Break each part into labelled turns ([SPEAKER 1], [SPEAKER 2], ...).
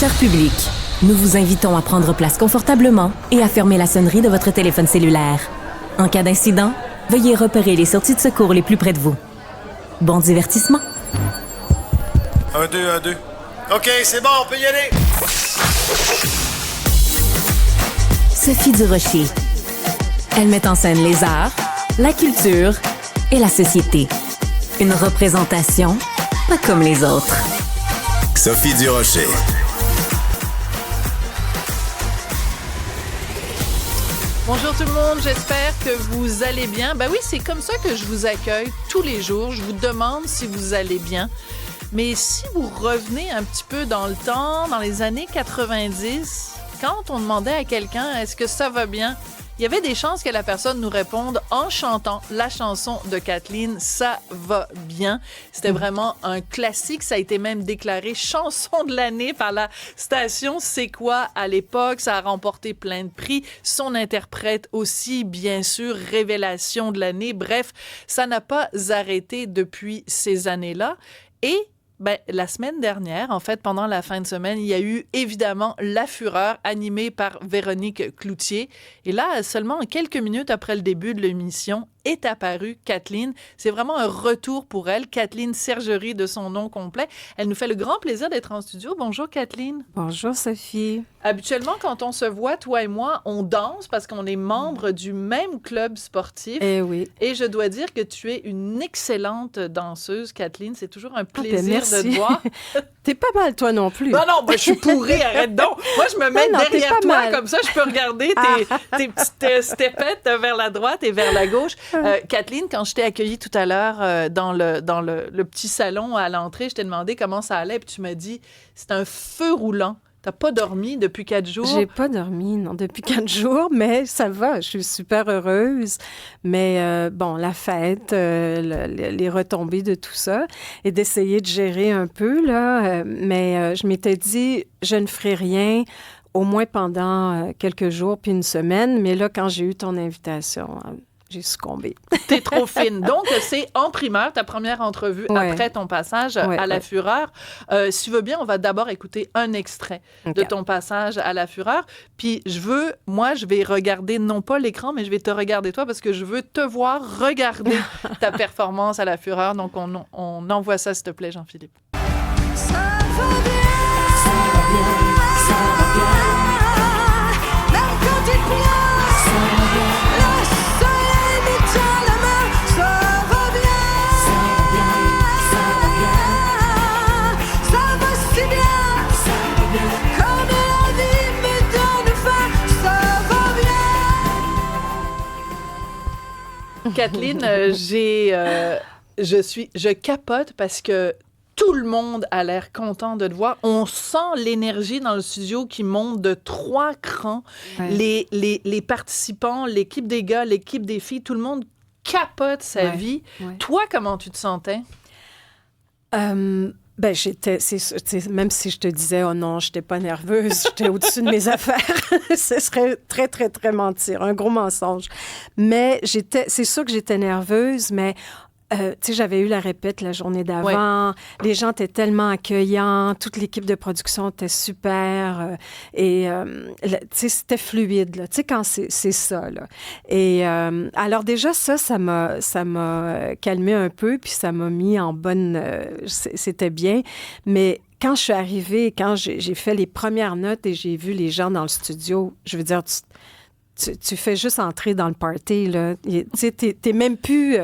[SPEAKER 1] Cher public, nous vous invitons à prendre place confortablement et à fermer la sonnerie de votre téléphone cellulaire. En cas d'incident, veuillez repérer les sorties de secours les plus près de vous. Bon divertissement.
[SPEAKER 2] 1, 2, 1, 2. OK, c'est bon, on peut y aller.
[SPEAKER 1] Sophie Durocher. Elle met en scène les arts, la culture et la société. Une représentation pas comme les autres.
[SPEAKER 3] Sophie Durocher.
[SPEAKER 4] Bonjour tout le monde, j'espère que vous allez bien. Ben oui, c'est comme ça que je vous accueille tous les jours. Je vous demande si vous allez bien. Mais si vous revenez un petit peu dans le temps, dans les années 90, quand on demandait à quelqu'un « Est-ce que ça va bien ?», il y avait des chances que la personne nous réponde en chantant la chanson de Kathleen « Ça va bien ». C'était vraiment un classique. Ça a été même déclaré chanson de l'année par la station C'est quoi à l'époque. Ça a remporté plein de prix. Son interprète aussi, bien sûr, révélation de l'année. Bref, ça n'a pas arrêté depuis ces années-là. Et la semaine dernière, en fait, pendant la fin de semaine, il y a eu évidemment La Fureur, animée par Véronique Cloutier. Et là, seulement quelques minutes après le début de l'émission, est apparue Kathleen. C'est vraiment un retour pour elle. Kathleen Sergerie de son nom complet. Elle nous fait le grand plaisir d'être en studio. Bonjour Kathleen.
[SPEAKER 5] Bonjour Sophie.
[SPEAKER 4] Habituellement, quand on se voit, toi et moi, on danse parce qu'on est membre du même club sportif.
[SPEAKER 5] Eh oui.
[SPEAKER 4] Et je dois dire que tu es une excellente danseuse, Kathleen. C'est toujours un plaisir
[SPEAKER 5] merci.
[SPEAKER 4] de te voir.
[SPEAKER 5] T'es pas mal, toi non plus.
[SPEAKER 4] Non, moi, je suis pourrie, arrête donc. Moi, je me mets derrière toi, mal. Comme ça, je peux regarder tes petites stepettes vers la droite et vers la gauche. Kathleen, quand je t'ai accueillie tout à l'heure dans le petit salon à l'entrée, je t'ai demandé comment ça allait, puis tu m'as dit, c'est un feu roulant. T'as pas dormi depuis 4 jours?
[SPEAKER 5] J'ai pas dormi, non, depuis 4 jours, mais ça va, je suis super heureuse. Mais la fête, les retombées de tout ça, et d'essayer de gérer un peu, là. Mais je m'étais dit, je ne ferai rien, au moins pendant quelques jours, puis une semaine. Mais là, quand j'ai eu ton invitation, j'ai succombé.
[SPEAKER 4] T'es trop fine. Donc, c'est en primeur, ta première entrevue après ton passage à La Fureur. Si tu veux bien, on va d'abord écouter un extrait de ton passage à La Fureur. Puis, je vais regarder, non pas l'écran, mais je vais te regarder toi parce que je veux te voir regarder ta performance à La Fureur. Donc, on envoie ça, s'il te plaît, Jean-Philippe.
[SPEAKER 6] Ça va bien, ça va bien, ça va bien. Même quand il pleut, ça va bien.
[SPEAKER 4] Kathleen, je capote parce que tout le monde a l'air content de te voir. On sent l'énergie dans le studio qui monte de 3 crans. Ouais. Les participants, l'équipe des gars, l'équipe des filles, tout le monde capote sa vie. Ouais. Toi, comment tu te sentais?
[SPEAKER 5] J'étais, même si je te disais, oh non, j'étais pas nerveuse, j'étais au-dessus de mes affaires, ce serait très, très, très mentir, un gros mensonge. Mais c'est sûr que j'étais nerveuse, mais j'avais eu la répète la journée d'avant. Les gens étaient tellement accueillants. Toute l'équipe de production était super. C'était fluide, là. Tu sais, quand c'est ça, là. Et alors déjà, ça m'a calmé un peu, puis ça m'a mis en bonne... c'était bien. Mais quand je suis arrivée, quand j'ai fait les premières notes et j'ai vu les gens dans le studio, je veux dire... Tu fais juste entrer dans le party, là. T'es même plus...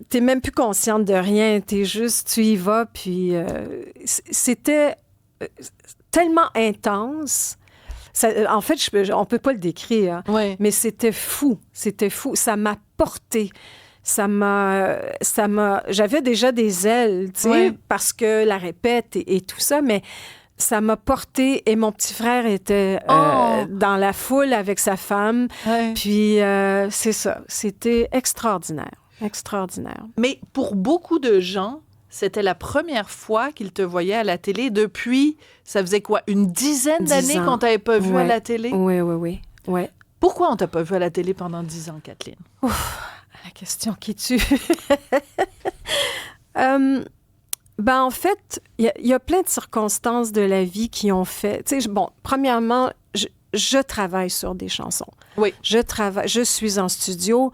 [SPEAKER 5] t'es même plus consciente de rien. Tu y vas, puis... c'était tellement intense. En fait, on peut pas le décrire, hein, mais c'était fou. C'était fou. Ça m'a porté. J'avais déjà des ailes, tu sais, parce que la répète et tout ça, mais... Ça m'a porté et mon petit frère était dans la foule avec sa femme. Ouais. Puis c'est ça, c'était extraordinaire, extraordinaire.
[SPEAKER 4] Mais pour beaucoup de gens, c'était la première fois qu'ils te voyaient à la télé depuis, ça faisait quoi, une dizaine d'années qu'on t'avait pas vu à la télé?
[SPEAKER 5] Oui.
[SPEAKER 4] Pourquoi on t'a pas vu à la télé pendant 10 ans, Kathleen?
[SPEAKER 5] Ouf, la question qui tue. Ben, en fait, il y a plein de circonstances de la vie qui ont fait... Tu sais, bon, premièrement, je travaille sur des chansons.
[SPEAKER 4] Oui.
[SPEAKER 5] Je suis en studio,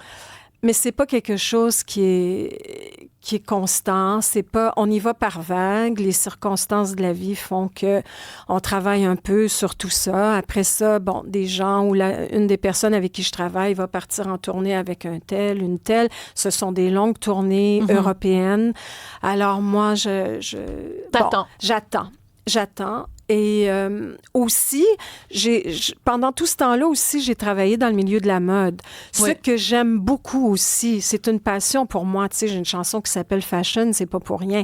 [SPEAKER 5] mais c'est pas quelque chose qui est constant. C'est pas... On y va par vagues. Les circonstances de la vie font que on travaille un peu sur tout ça. Après ça, bon, des gens ou une des personnes avec qui je travaille va partir en tournée avec un tel, une telle. Ce sont des longues tournées européennes. Alors moi,
[SPEAKER 4] T'attends.
[SPEAKER 5] Bon, j'attends. Et aussi, pendant tout ce temps-là aussi, j'ai travaillé dans le milieu de la mode. Ce que j'aime beaucoup aussi, c'est une passion pour moi. Tu sais, j'ai une chanson qui s'appelle Fashion, c'est pas pour rien.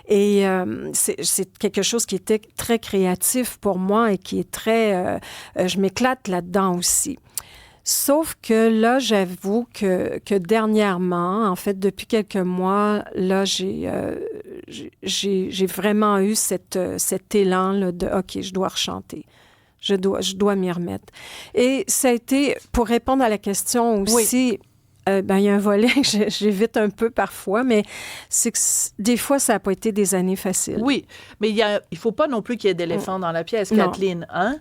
[SPEAKER 5] Et c'est quelque chose qui était très créatif pour moi et qui est très... je m'éclate là-dedans aussi. Sauf que là, j'avoue que dernièrement, en fait, depuis quelques mois, là, j'ai vraiment eu cet élan là, de « OK, je dois rechanter. Je dois m'y remettre. » Et ça a été, pour répondre à la question aussi, il y a un volet que j'évite un peu parfois, mais c'est que des fois, ça n'a pas été des années faciles.
[SPEAKER 4] Oui, mais il faut pas non plus qu'il y ait d'éléphants dans la pièce,
[SPEAKER 5] Non.
[SPEAKER 4] Kathleen. Hein?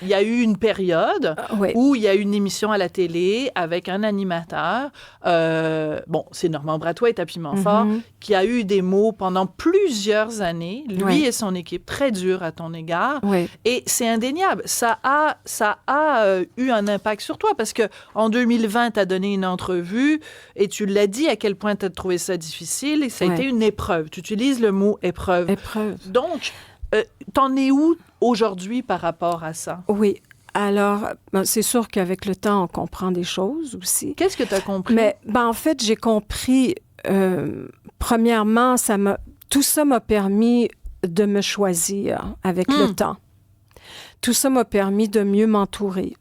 [SPEAKER 4] Il y a eu une période où il y a eu une émission à la télé avec un animateur, c'est Normand Brathwaite à Piment-Fort, qui a eu des mots pendant plusieurs années, lui et son équipe, très durs à ton égard.
[SPEAKER 5] Oui.
[SPEAKER 4] Et c'est indéniable. Ça a eu un impact sur toi parce que en 2020, tu as donné une entrevue et tu l'as dit à quel point tu as trouvé ça difficile et ça a été une épreuve. Tu utilises le mot épreuve.
[SPEAKER 5] Épreuve.
[SPEAKER 4] Donc, t'en es où aujourd'hui par rapport à ça?
[SPEAKER 5] Oui. Alors, c'est sûr qu'avec le temps, on comprend des choses aussi.
[SPEAKER 4] Qu'est-ce que tu as compris?
[SPEAKER 5] Mais en fait, j'ai compris, premièrement, tout ça m'a permis de me choisir avec le temps. Tout ça m'a permis de mieux m'entourer,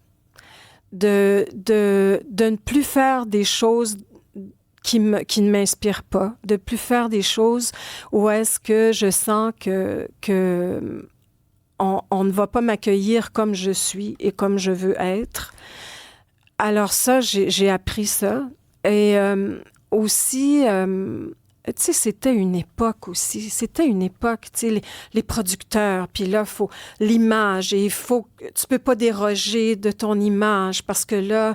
[SPEAKER 5] de ne plus faire des choses qui ne m'inspirent pas, de plus faire des choses où est-ce que je sens que on ne va pas m'accueillir comme je suis et comme je veux être. Alors ça, j'ai appris ça. Et aussi, tu sais, c'était une époque aussi. C'était une époque, tu sais, les producteurs, puis là, faut l'image, et tu peux pas déroger de ton image parce que là,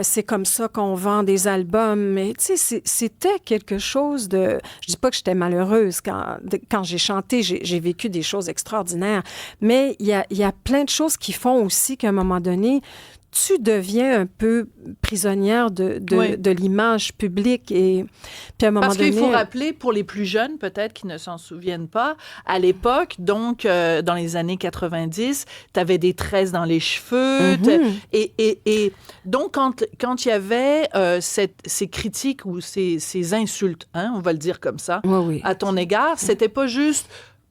[SPEAKER 5] c'est comme ça qu'on vend des albums. Mais tu sais, c'était quelque chose de... Je dis pas que j'étais malheureuse quand j'ai chanté, j'ai vécu des choses extraordinaires, mais il y a plein de choses qui font aussi qu'à un moment donné, tu deviens un peu prisonnière de l'image publique. Et puis à un moment donné...
[SPEAKER 4] Parce qu'il faut rappeler, pour les plus jeunes, peut-être, qui ne s'en souviennent pas, à l'époque, donc, dans les années 90, tu avais des tresses dans les cheveux. Et donc, quand il y avait ces critiques ou ces insultes, hein, on va le dire comme ça, à ton égard, c'était pas juste...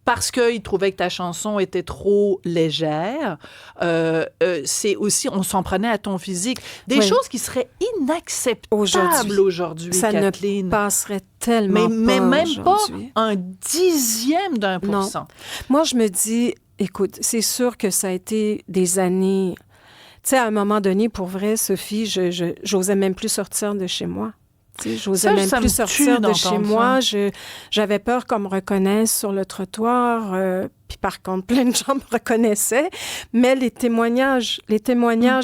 [SPEAKER 4] parce qu'ils trouvaient que ta chanson était trop légère. C'est aussi, on s'en prenait à ton physique. Des choses qui seraient inacceptables aujourd'hui, Kathleen.
[SPEAKER 5] Ne passerait tellement
[SPEAKER 4] mais même pas
[SPEAKER 5] aujourd'hui.
[SPEAKER 4] 1/10%.
[SPEAKER 5] Non. Moi, je me dis, écoute, c'est sûr que ça a été des années... Tu sais, à un moment donné, pour vrai, Sophie, j'osais même plus sortir de chez moi. J'osais même plus sortir de chez moi. J'avais peur qu'on me reconnaisse sur le trottoir. Puis par contre, plein de gens me reconnaissaient. Mais les témoignages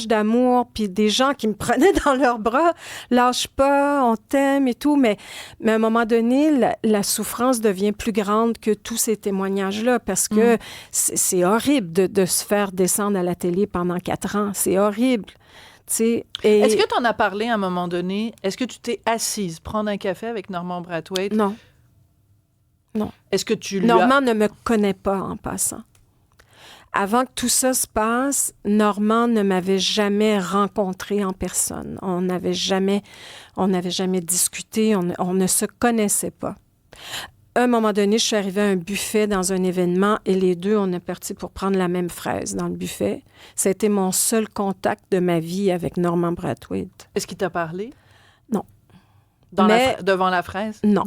[SPEAKER 5] d'amour, puis des gens qui me prenaient dans leurs bras, lâche pas, on t'aime et tout. Mais à un moment donné, la souffrance devient plus grande que tous ces témoignages-là parce que c'est horrible de se faire descendre à la télé pendant 4 ans. C'est horrible. Est-ce
[SPEAKER 4] que tu en as parlé à un moment donné? Est-ce que tu t'es assise prendre un café avec Normand Brathwaite?
[SPEAKER 5] Non.
[SPEAKER 4] Est-ce que tu
[SPEAKER 5] Normand ne me connaît pas en passant. Avant que tout ça se passe, Normand ne m'avait jamais rencontrée en personne. On n'avait jamais discuté, on ne se connaissait pas. À un moment donné, je suis arrivée à un buffet dans un événement et les deux, on est partis pour prendre la même fraise dans le buffet. Ça a été mon seul contact de ma vie avec Normand Brathwaite.
[SPEAKER 4] Est-ce qu'il t'a parlé?
[SPEAKER 5] Non.
[SPEAKER 4] Devant la fraise?
[SPEAKER 5] Non.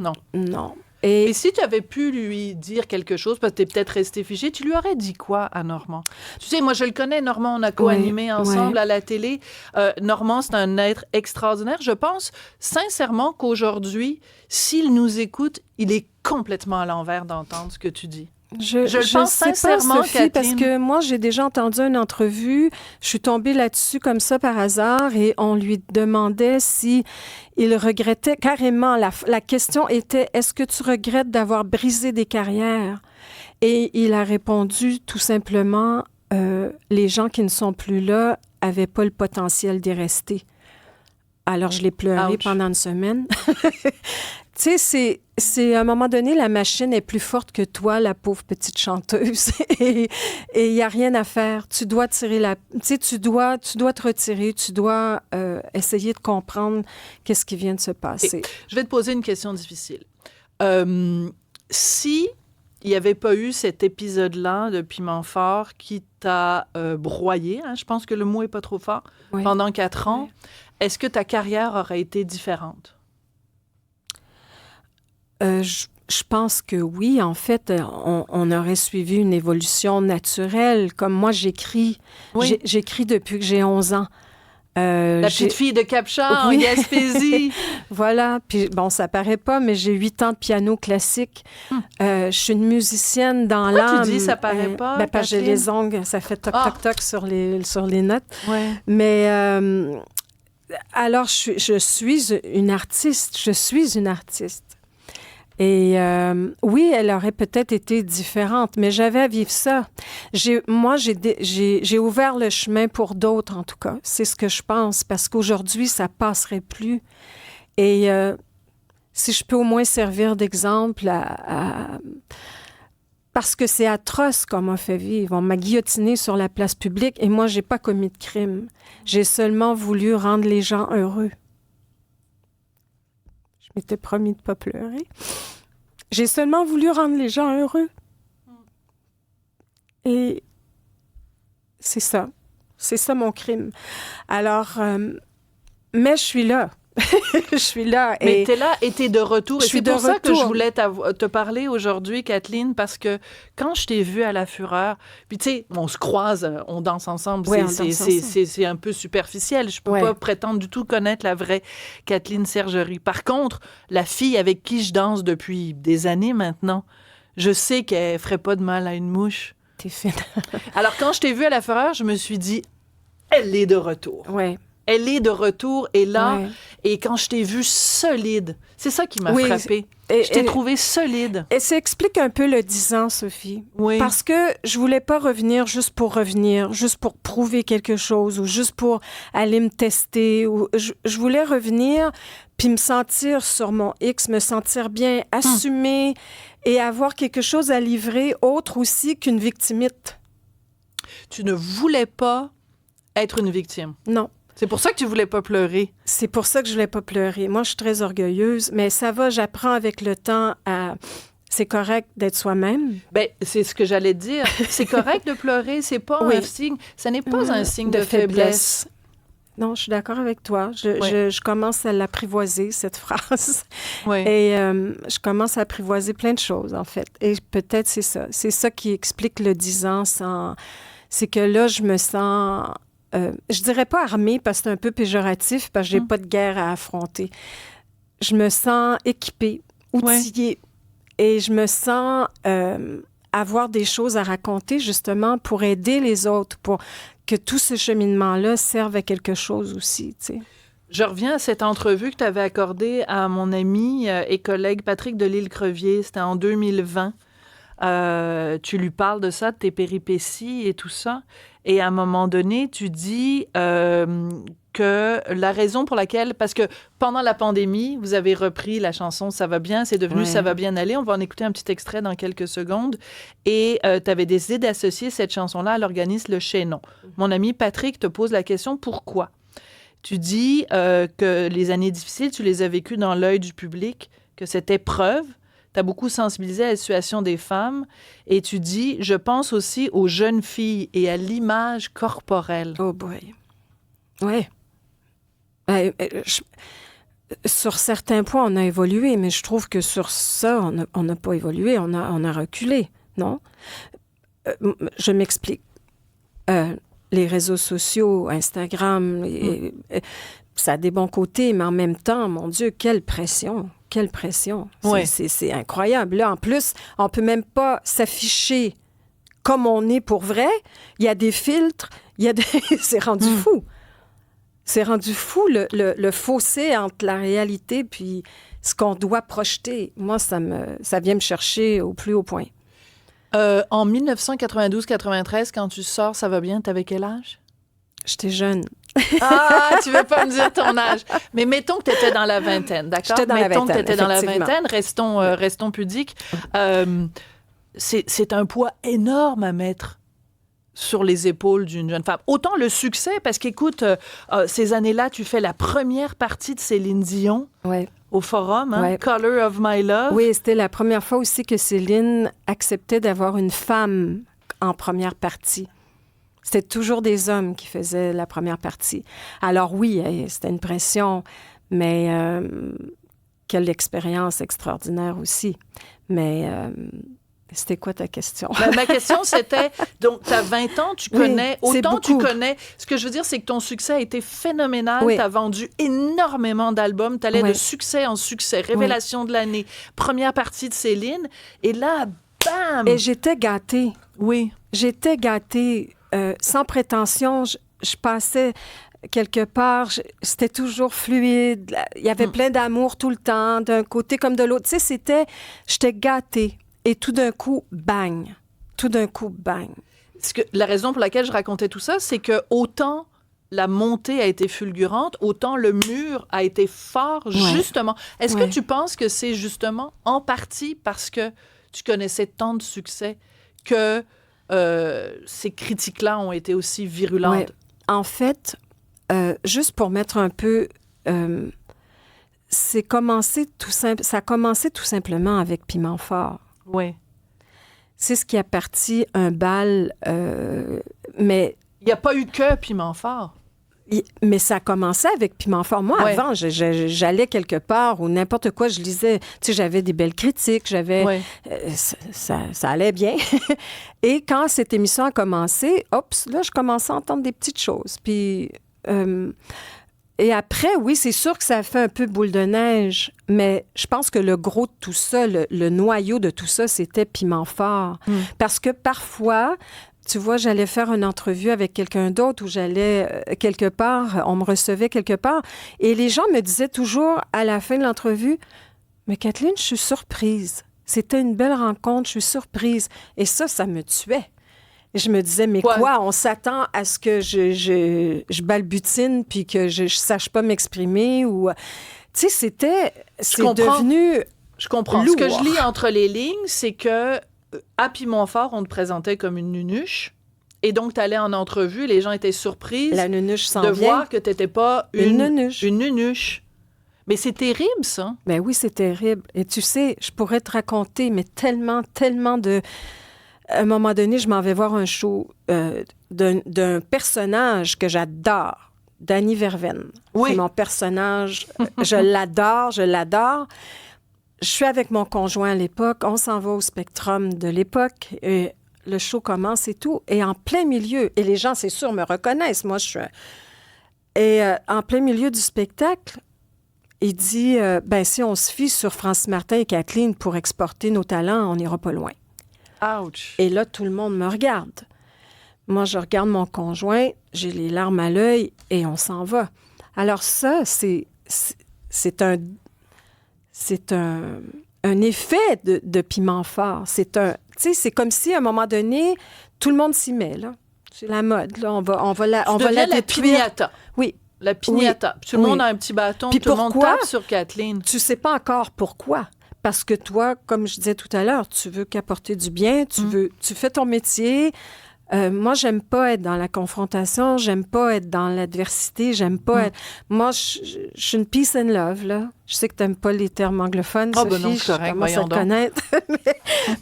[SPEAKER 4] Et si tu avais pu lui dire quelque chose, parce que tu es peut-être resté figé, tu lui aurais dit quoi à Normand? Tu sais, moi, je le connais, Normand, on a co-animé ensemble à la télé. Normand, c'est un être extraordinaire. Je pense sincèrement qu'aujourd'hui, s'il nous écoute, il est complètement à l'envers d'entendre ce que tu dis. Je le pense sincèrement,
[SPEAKER 5] Sophie,
[SPEAKER 4] Kathleen.
[SPEAKER 5] parce que moi, j'ai déjà entendu une entrevue. Je suis tombée là-dessus comme ça par hasard et on lui demandait si il regrettait carrément. La question était, est-ce que tu regrettes d'avoir brisé des carrières? Et il a répondu tout simplement, les gens qui ne sont plus là avaient pas le potentiel d'y rester. Alors, je l'ai pleuré pendant une semaine. Tu sais, c'est à un moment donné, la machine est plus forte que toi, la pauvre petite chanteuse. Et il n'y a rien à faire. Tu dois tirer tu sais, tu dois te retirer, tu dois essayer de comprendre qu'est-ce qui vient de se passer.
[SPEAKER 4] Et je vais te poser une question difficile. Si il n'y avait pas eu cet épisode-là de Piment Fort qui t'a broyé, hein, je pense que le mot n'est pas trop fort, pendant 4 ans, est-ce que ta carrière aurait été différente?
[SPEAKER 5] Je pense que oui. En fait, on aurait suivi une évolution naturelle. Comme moi, j'écris.
[SPEAKER 4] Oui.
[SPEAKER 5] J'écris depuis que j'ai 11 ans.
[SPEAKER 4] La petite fille de Capchat en Gaspésie.
[SPEAKER 5] Voilà. Puis, bon, ça paraît pas, mais j'ai 8 ans de piano classique. Je suis une musicienne dans l'âme.
[SPEAKER 4] Pourquoi tu dis ça paraît pas,
[SPEAKER 5] parce que j'ai les ongles, ça fait toc-toc-toc sur les notes. Ouais. Mais alors, je suis une artiste. Je suis une artiste. Et oui, elle aurait peut-être été différente, mais j'avais à vivre ça. J'ai ouvert le chemin pour d'autres, en tout cas. C'est ce que je pense, parce qu'aujourd'hui, ça passerait plus. Et si je peux au moins servir d'exemple parce que c'est atroce qu'on m'a fait vivre. On m'a guillotiné sur la place publique et moi, j'ai pas commis de crime. J'ai seulement voulu rendre les gens heureux. Je m'étais promis de ne pas pleurer. J'ai seulement voulu rendre les gens heureux. Et c'est ça. C'est ça mon crime. Alors, mais je suis là. Je suis là.
[SPEAKER 4] Mais t'es là et t'es de retour. Et c'est pour ça que je voulais te parler aujourd'hui, Kathleen, parce que quand je t'ai vue à La Fureur, puis tu sais, on se croise, on danse ensemble, c'est un peu superficiel. Je peux pas prétendre du tout connaître la vraie Kathleen Sergerie. Par contre, la fille avec qui je danse depuis des années maintenant, je sais qu'elle ferait pas de mal à une mouche.
[SPEAKER 5] T'es fine.
[SPEAKER 4] Alors, quand je t'ai vue à La Fureur, je me suis dit, elle est de retour.
[SPEAKER 5] Ouais.
[SPEAKER 4] Elle est de retour et là, et quand je t'ai vue solide, c'est ça qui m'a frappée. Je t'ai trouvée solide.
[SPEAKER 5] Et ça explique un peu le 10 ans, Sophie.
[SPEAKER 4] Oui.
[SPEAKER 5] Parce que je voulais pas revenir, juste pour prouver quelque chose ou juste pour aller me tester. Ou je voulais revenir puis me sentir sur mon X, me sentir bien, assumer et avoir quelque chose à livrer autre aussi qu'une victimite.
[SPEAKER 4] Tu ne voulais pas être une victime.
[SPEAKER 5] Non.
[SPEAKER 4] C'est pour ça que tu voulais pas pleurer.
[SPEAKER 5] C'est pour ça que je voulais pas pleurer. Moi, je suis très orgueilleuse, mais ça va, j'apprends avec le temps à... C'est correct d'être soi-même.
[SPEAKER 4] Ben, c'est ce que j'allais te dire. C'est correct de pleurer, c'est pas un signe... Ça n'est pas un signe de faiblesse.
[SPEAKER 5] Non, je suis d'accord avec toi. Je commence à l'apprivoiser, cette phrase.
[SPEAKER 4] Oui.
[SPEAKER 5] Et je commence à apprivoiser plein de choses, en fait. Et peut-être c'est ça. C'est ça qui explique le 10 ans sans... C'est que là, je me sens... je dirais pas armée parce que c'est un peu péjoratif parce que j'ai pas de guerre à affronter. Je me sens équipée, outillée et je me sens avoir des choses à raconter justement pour aider les autres, pour que tout ce cheminement-là serve à quelque chose aussi, tu sais.
[SPEAKER 4] Je reviens à cette entrevue que tu avais accordée à mon ami et collègue Patrick Delisle-Crevier. C'était en 2020. Tu lui parles de ça, de tes péripéties et tout ça. Et à un moment donné, tu dis que la raison pour laquelle... Parce que pendant la pandémie, vous avez repris la chanson « Ça va bien », c'est devenu « Ça va bien aller ». On va en écouter un petit extrait dans quelques secondes. Et tu avais décidé d'associer cette chanson-là à l'organisme Le Chaînon. Mon ami Patrick te pose la question « Pourquoi ?» Tu dis que les années difficiles, tu les as vécues dans l'œil du public, que cette épreuve t'as beaucoup sensibilisé à la situation des femmes et tu dis, je pense aussi aux jeunes filles et à l'image corporelle.
[SPEAKER 5] Oh boy. Oui. sur certains points, on a évolué, mais je trouve que sur ça, on n'a pas évolué, on a reculé, non? Je m'explique. Les réseaux sociaux, Instagram, ça a des bons côtés, mais en même temps, mon Dieu, quelle pression! Quelle pression!
[SPEAKER 4] Ouais.
[SPEAKER 5] C'est incroyable. Là, en plus, on peut même pas s'afficher comme on est pour vrai. Il y a des filtres, c'est rendu fou. C'est rendu fou, le fossé entre la réalité puis ce qu'on doit projeter. Moi, ça vient me chercher au plus haut point.
[SPEAKER 4] En 1992-93, quand tu sors, ça va bien, t'avais quel âge?
[SPEAKER 5] J'étais jeune.
[SPEAKER 4] Ah, tu veux pas me dire ton âge. Mais mettons que tu étais dans la vingtaine, d'accord?
[SPEAKER 5] J'étais dans la
[SPEAKER 4] mettons
[SPEAKER 5] vingtaine,
[SPEAKER 4] que tu étais dans la
[SPEAKER 5] effectivement.
[SPEAKER 4] vingtaine, restons pudiques. C'est un poids énorme à mettre sur les épaules d'une jeune femme. Autant le succès, parce qu'écoute, ces années-là, tu fais la première partie de Céline Dion
[SPEAKER 5] Ouais.
[SPEAKER 4] au Forum, hein?
[SPEAKER 5] Ouais.
[SPEAKER 4] Color of My Love.
[SPEAKER 5] Oui, c'était la première fois aussi que Céline acceptait d'avoir une femme en première partie. C'était toujours des hommes qui faisaient la première partie. Alors oui, c'était une pression, mais quelle expérience extraordinaire aussi. Mais c'était quoi ta question?
[SPEAKER 4] Ma question, c'était, donc, tu as 20 ans, tu
[SPEAKER 5] Oui,
[SPEAKER 4] connais,
[SPEAKER 5] c'est
[SPEAKER 4] autant tu
[SPEAKER 5] beaucoup.
[SPEAKER 4] connais, ce que je veux dire, c'est que ton succès a été phénoménal,
[SPEAKER 5] Oui.
[SPEAKER 4] tu as vendu énormément d'albums, tu allais
[SPEAKER 5] Oui.
[SPEAKER 4] de succès en succès, révélation de l'année, première partie de Céline, et là, bam!
[SPEAKER 5] Et j'étais gâtée.
[SPEAKER 4] Oui.
[SPEAKER 5] J'étais gâtée, sans prétention. Je passais quelque part, c'était toujours fluide. Il y avait plein d'amour tout le temps, d'un côté comme de l'autre. Tu sais, j'étais gâtée. Et tout d'un coup, bang. Tout d'un coup, bang.
[SPEAKER 4] La raison pour laquelle je racontais tout ça, c'est que autant la montée a été fulgurante, autant le mur a été fort, justement. Est-ce que tu penses que c'est justement en partie parce que tu connaissais tant de succès que ces critiques-là ont été aussi virulentes?
[SPEAKER 5] Ouais. En fait, juste pour mettre un peu... ça a commencé tout simplement avec Piment Fort.
[SPEAKER 4] Oui.
[SPEAKER 5] C'est ce qui a parti un bal, mais
[SPEAKER 4] Il n'y a pas eu que Piment Fort.
[SPEAKER 5] Mais ça a commencé avec Piment Fort. Moi,
[SPEAKER 4] Ouais.
[SPEAKER 5] avant, j'allais quelque part ou n'importe quoi, je lisais. Tu sais, j'avais des belles critiques,
[SPEAKER 4] Ouais.
[SPEAKER 5] ça allait bien. Et quand cette émission a commencé, là, je commençais à entendre des petites choses. Puis, et après, oui, c'est sûr que ça a fait un peu boule de neige, mais je pense que le gros de tout ça, le noyau de tout ça, c'était Piment Fort. Parce que parfois... Tu vois, j'allais faire une entrevue avec quelqu'un d'autre ou j'allais quelque part, on me recevait quelque part, et les gens me disaient toujours à la fin de l'entrevue, « Mais Kathleen, je suis surprise. C'était une belle rencontre, je suis surprise. » Et ça me tuait. Et je me disais, mais quoi? On s'attend à ce que je balbutine puis que je sache pas m'exprimer ou... Tu sais, c'est devenu
[SPEAKER 4] Je comprends.
[SPEAKER 5] lourd.
[SPEAKER 4] Ce que je lis entre les lignes, c'est que à Piment-Fort, on te présentait comme une nunuche. Et donc, tu allais en entrevue, les gens étaient surpris
[SPEAKER 5] La nunuche s'en
[SPEAKER 4] de
[SPEAKER 5] vient.
[SPEAKER 4] voir que tu n'étais pas
[SPEAKER 5] Une nunuche.
[SPEAKER 4] Une nunuche. Mais c'est terrible, ça.
[SPEAKER 5] Ben oui, c'est terrible. Et tu sais, je pourrais te raconter, mais tellement de... À un moment donné, je m'en vais voir un show d'un personnage que j'adore, Dany Verveine.
[SPEAKER 4] Oui.
[SPEAKER 5] C'est mon personnage. Je l'adore. Je suis avec mon conjoint à l'époque. On s'en va au Spectrum de l'époque. Et le show commence et tout. Et en plein milieu, et les gens, c'est sûr, me reconnaissent. Moi, je suis... Et en plein milieu du spectacle, il dit, si on se fie sur Francis Martin et Kathleen pour exporter nos talents, on n'ira pas loin.
[SPEAKER 4] Ouch.
[SPEAKER 5] Et là, tout le monde me regarde. Moi, je regarde mon conjoint, j'ai les larmes à l'œil et on s'en va. Alors ça, c'est un effet de Piment Fort. Tu sais, c'est comme si à un moment donné, tout le monde s'y met, là. C'est la mode, là. On va la détruire.
[SPEAKER 4] piñata.
[SPEAKER 5] Oui.
[SPEAKER 4] La piñata.
[SPEAKER 5] Oui.
[SPEAKER 4] Tout le monde
[SPEAKER 5] Oui.
[SPEAKER 4] a un petit bâton,
[SPEAKER 5] Puis
[SPEAKER 4] tout le monde
[SPEAKER 5] pourquoi?
[SPEAKER 4] tape sur Kathleen.
[SPEAKER 5] Tu sais pas encore pourquoi. Parce que toi, comme je disais tout à l'heure, tu veux qu'apporter du bien, tu fais ton métier. Moi, j'aime pas être dans la confrontation, j'aime pas être dans l'adversité, j'aime pas être... Moi, je suis une peace and love, là. Je sais que t'aimes pas les termes anglophones,
[SPEAKER 4] Ah,
[SPEAKER 5] Sophie,
[SPEAKER 4] ben non, c'est correct,
[SPEAKER 5] je commence
[SPEAKER 4] voyons
[SPEAKER 5] à te
[SPEAKER 4] donc.
[SPEAKER 5] connaître.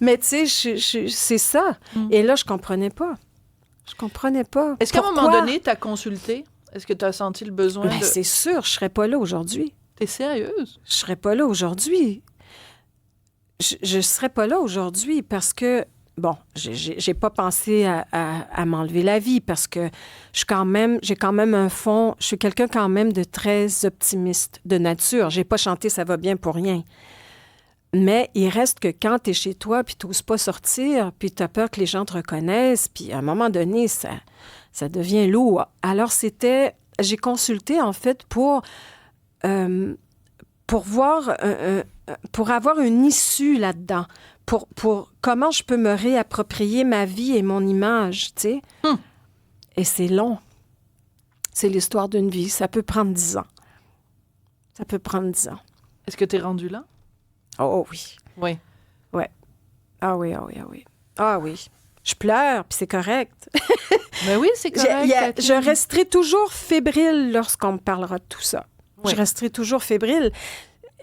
[SPEAKER 5] mais tu sais, c'est ça. Et là, je comprenais pas. Je comprenais pas.
[SPEAKER 4] Est-ce qu'à un moment
[SPEAKER 5] Pourquoi?
[SPEAKER 4] donné, tu as consulté? Est-ce que tu as senti le besoin
[SPEAKER 5] Ben,
[SPEAKER 4] de...
[SPEAKER 5] c'est sûr, je serais pas là aujourd'hui.
[SPEAKER 4] T'es sérieuse?
[SPEAKER 5] Je serais pas là aujourd'hui. Je serais pas là aujourd'hui parce que, bon, j'ai pas pensé à m'enlever la vie parce que j'ai quand même un fond, je suis quelqu'un quand même de très optimiste de nature. J'ai pas chanté « Ça va bien » pour rien. Mais il reste que quand tu es chez toi puis tu n'oses pas sortir, puis tu as peur que les gens te reconnaissent, puis à un moment donné, ça devient lourd. Alors, j'ai consulté, en fait, pour voir, pour avoir une issue là-dedans, pour comment je peux me réapproprier ma vie et mon image, tu sais. Et c'est long. C'est l'histoire d'une vie. Ça peut prendre 10 ans. Ça peut prendre 10 ans.
[SPEAKER 4] Est-ce que t'es rendue là?
[SPEAKER 5] Oh oui.
[SPEAKER 4] Oui.
[SPEAKER 5] Ouais. Ah oui. Ah oui. Je pleure, puis c'est correct.
[SPEAKER 4] Mais oui, c'est correct.
[SPEAKER 5] Je resterai toujours fébrile lorsqu'on me parlera de tout ça.
[SPEAKER 4] Oui.
[SPEAKER 5] Je resterai toujours fébrile.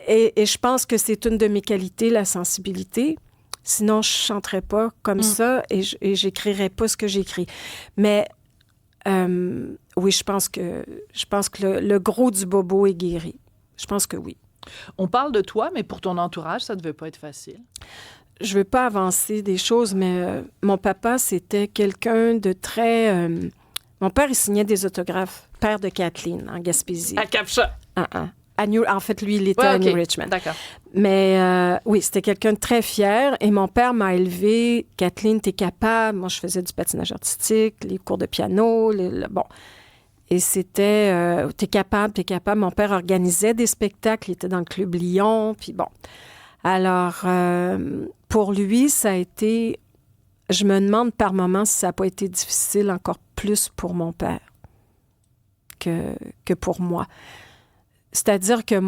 [SPEAKER 5] Et je pense que c'est une de mes qualités, la sensibilité. Sinon, je ne chanterais pas comme ça et j'écrirais pas ce que j'écris. Mais oui, je pense que le gros du bobo est guéri. Je pense que oui.
[SPEAKER 4] On parle de toi, mais pour ton entourage, ça devait pas être facile.
[SPEAKER 5] Je veux pas avancer des choses, mais mon papa, c'était quelqu'un de très... mon père, il signait des autographes. Père de Kathleen, en Gaspésie.
[SPEAKER 4] À Capcha.
[SPEAKER 5] En fait, lui, il était à New Richmond.
[SPEAKER 4] D'accord.
[SPEAKER 5] Mais oui, c'était quelqu'un de très fier. Et mon père m'a élevé. Kathleen, t'es capable. Moi, je faisais du patinage artistique, les cours de piano, bon... Et c'était, t'es capable. Mon père organisait des spectacles, il était dans le Club Lyon, puis bon. Alors, pour lui, ça a été... Je me demande par moments si ça n'a pas été difficile encore plus pour mon père que pour moi. C'est-à-dire que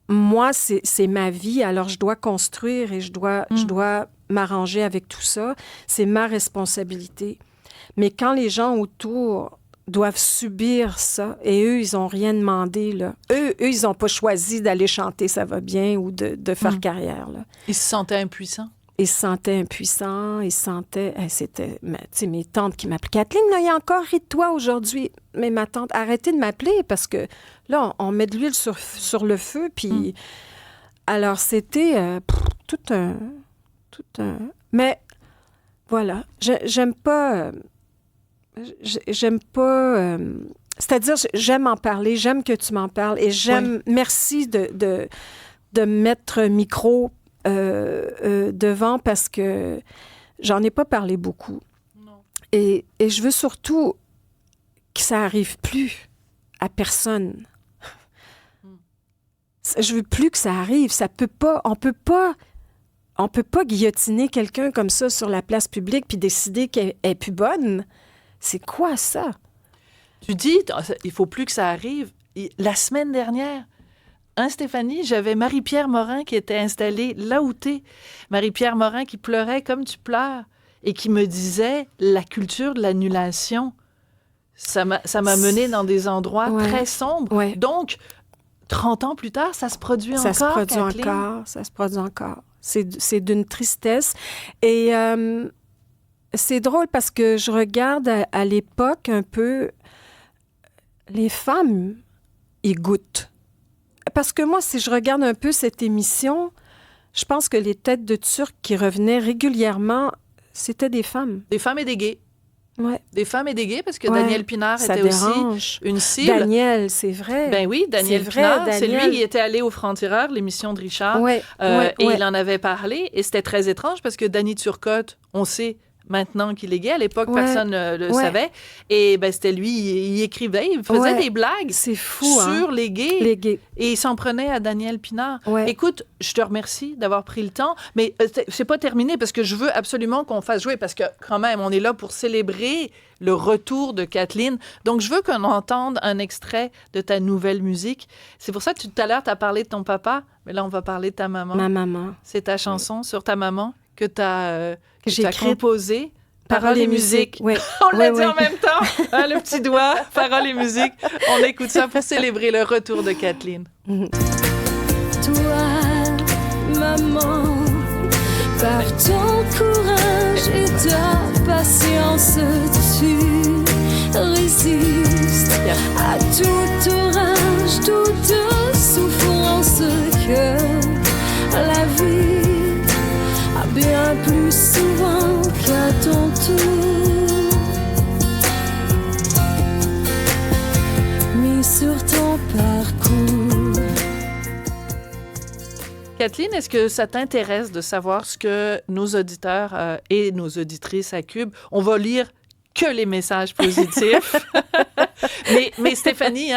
[SPEAKER 5] moi, c'est ma vie, alors je dois construire et je dois m'arranger avec tout ça. C'est ma responsabilité. Mais quand les gens autour doivent subir ça, et eux, ils n'ont rien demandé, là. Eux, ils n'ont pas choisi d'aller chanter « Ça va bien » ou de faire carrière, là.
[SPEAKER 4] Ils se sentaient impuissants?
[SPEAKER 5] Ils se sentaient impuissants, ils se sentaient... c'était, tu sais, mes tantes qui m'appelaient « Kathleen, là, il y a encore ri de toi aujourd'hui. » Mais ma tante, arrêtez de m'appeler parce que là, on met de l'huile sur le feu, puis... Alors, c'était tout un... Mais, voilà, j'aime pas... c'est-à-dire, j'aime en parler, j'aime que tu m'en parles et j'aime... Oui. Merci de mettre micro devant parce que j'en ai pas parlé beaucoup.
[SPEAKER 4] Non.
[SPEAKER 5] Et je veux surtout que ça arrive plus à personne. Je veux plus que ça arrive. Ça peut pas... On peut pas guillotiner quelqu'un comme ça sur la place publique puis décider qu'elle est plus bonne. C'est quoi ça?
[SPEAKER 4] Tu dis, il faut plus que ça arrive. La semaine dernière, Stéphanie, j'avais Marie-Pierre Morin qui était installée là où t'es. Marie-Pierre Morin qui pleurait comme tu pleures et qui me disait la culture de l'annulation. Ça m'a mené dans des endroits très sombres. Ouais. Donc, 30 ans plus tard, ça se produit encore, Kathleen.
[SPEAKER 5] Ça se produit encore. C'est d'une tristesse. Et... c'est drôle parce que je regarde à l'époque un peu, les femmes y goûtent. Parce que moi, si je regarde un peu cette émission, je pense que les têtes de Turcs qui revenaient régulièrement, c'était des femmes.
[SPEAKER 4] Des femmes et des gays.
[SPEAKER 5] Ouais.
[SPEAKER 4] Des femmes et des gays, parce que Daniel Pinard était aussi une cible.
[SPEAKER 5] Daniel, c'est vrai.
[SPEAKER 4] Ben oui, Daniel Pinard, c'est lui qui était allé au Franc-Tireur, l'émission de Richard, et il en avait parlé, et c'était très étrange parce que Danny Turcotte, on sait maintenant qu'il est gay. À l'époque, personne ne le savait. Et ben, c'était lui, il écrivait, il faisait des blagues sur les gays. Et il s'en prenait à Daniel Pinard. Ouais. Écoute, je te remercie d'avoir pris le temps, mais c'est pas terminé parce que je veux absolument qu'on fasse jouer, parce que quand même, on est là pour célébrer le retour de Kathleen. Donc, je veux qu'on entende un extrait de ta nouvelle musique. C'est pour ça que tout à l'heure, tu as parlé de ton papa, mais là, on va parler de ta maman.
[SPEAKER 5] Ma maman.
[SPEAKER 4] C'est ta chanson sur ta maman que tu as composé. Paroles et musique.
[SPEAKER 5] Oui.
[SPEAKER 4] On l'a dit en même temps. Hein, le petit doigt, paroles et musique. On écoute ça pour célébrer le retour de Kathleen.
[SPEAKER 6] Toi, maman, par ton courage et ta patience, tu résistes à tout orage, toute souffrance.
[SPEAKER 4] Kathleen, est-ce que ça t'intéresse de savoir ce que nos auditeurs et nos auditrices à Cube, on va lire que les messages positifs. mais Stéphanie,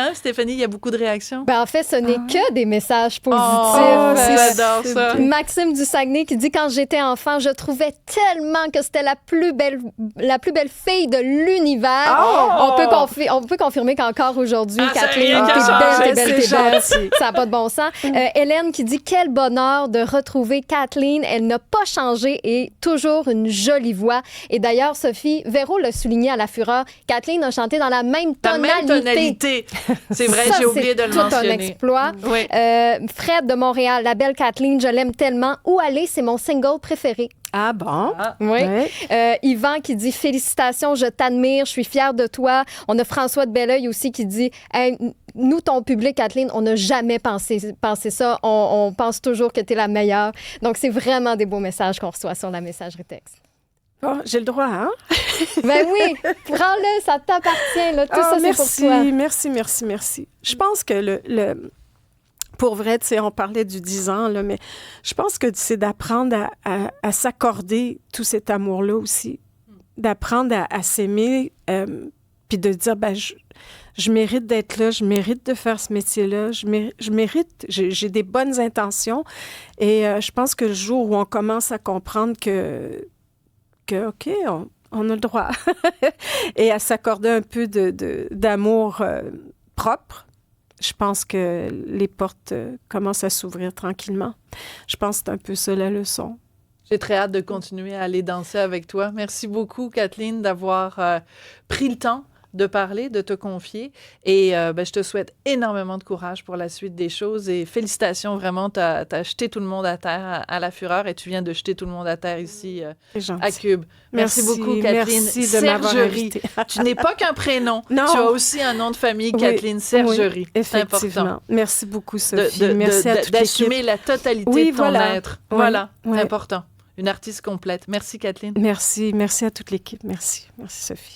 [SPEAKER 4] il y a beaucoup de réactions.
[SPEAKER 7] Ben, en fait, ce n'est que des messages positifs.
[SPEAKER 4] J'adore ça.
[SPEAKER 7] Maxime du Saguenay qui dit « Quand j'étais enfant, je trouvais tellement que c'était la plus belle fille de l'univers. On peut confirmer qu'encore aujourd'hui, Kathleen, t'es belle. Ça n'a pas de bon sens. Hélène qui dit « Quel bonheur de retrouver Kathleen. Elle n'a pas changé et toujours une jolie voix. » Et d'ailleurs, Sophie, Véro l'a souligné à la fureur, Kathleen a chanté dans la même tonalité.
[SPEAKER 4] C'est vrai, j'ai oublié de le mentionner.
[SPEAKER 7] C'est un exploit.
[SPEAKER 4] Oui.
[SPEAKER 7] Fred de Montréal, la belle Kathleen, je l'aime tellement. Où aller, c'est mon single préféré.
[SPEAKER 5] Ah bon?
[SPEAKER 7] Oui.
[SPEAKER 5] Ouais.
[SPEAKER 7] Yvan qui dit « Félicitations, je t'admire, je suis fière de toi. » On a François de Belleuil aussi qui dit hey, « Nous, ton public, Kathleen, on n'a jamais pensé ça. On pense toujours que tu es la meilleure. » Donc, c'est vraiment des beaux messages qu'on reçoit sur la messagerie texte.
[SPEAKER 5] Oh, j'ai le droit, hein?
[SPEAKER 7] Ben oui, prends-le, ça t'appartient. Là. Tout ça, c'est pour toi.
[SPEAKER 5] Merci. Je pense que pour vrai, tu sais, on parlait du 10 ans, là, mais je pense que c'est d'apprendre à s'accorder tout cet amour-là aussi. D'apprendre à s'aimer, puis de dire, ben, je mérite d'être là, je mérite de faire ce métier-là, je mérite, j'ai des bonnes intentions. Et je pense que le jour où on commence à comprendre que OK, on a le droit. Et à s'accorder un peu d'amour propre, je pense que les portes commencent à s'ouvrir tranquillement. Je pense que c'est un peu ça la leçon.
[SPEAKER 4] J'ai très hâte de continuer à aller danser avec toi. Merci beaucoup, Kathleen, d'avoir pris le temps de parler, de te confier. Et je te souhaite énormément de courage pour la suite des choses. Et félicitations, vraiment, t'as jeté tout le monde à terre à la fureur et tu viens de jeter tout le monde à terre ici à Cube. Merci beaucoup, Kathleen.
[SPEAKER 5] Merci de m'avoir invitée.
[SPEAKER 4] Tu n'es pas qu'un prénom.
[SPEAKER 5] Non.
[SPEAKER 4] Tu as aussi un nom de famille, Kathleen Sergerie.
[SPEAKER 5] Oui,
[SPEAKER 4] c'est important.
[SPEAKER 5] Merci beaucoup, Sophie. Merci à toute l'équipe.
[SPEAKER 4] D'assumer la totalité de ton être.
[SPEAKER 5] Oui,
[SPEAKER 4] voilà,
[SPEAKER 5] oui.
[SPEAKER 4] c'est important. Une artiste complète. Merci, Kathleen.
[SPEAKER 5] Merci à toute l'équipe. Merci, Sophie.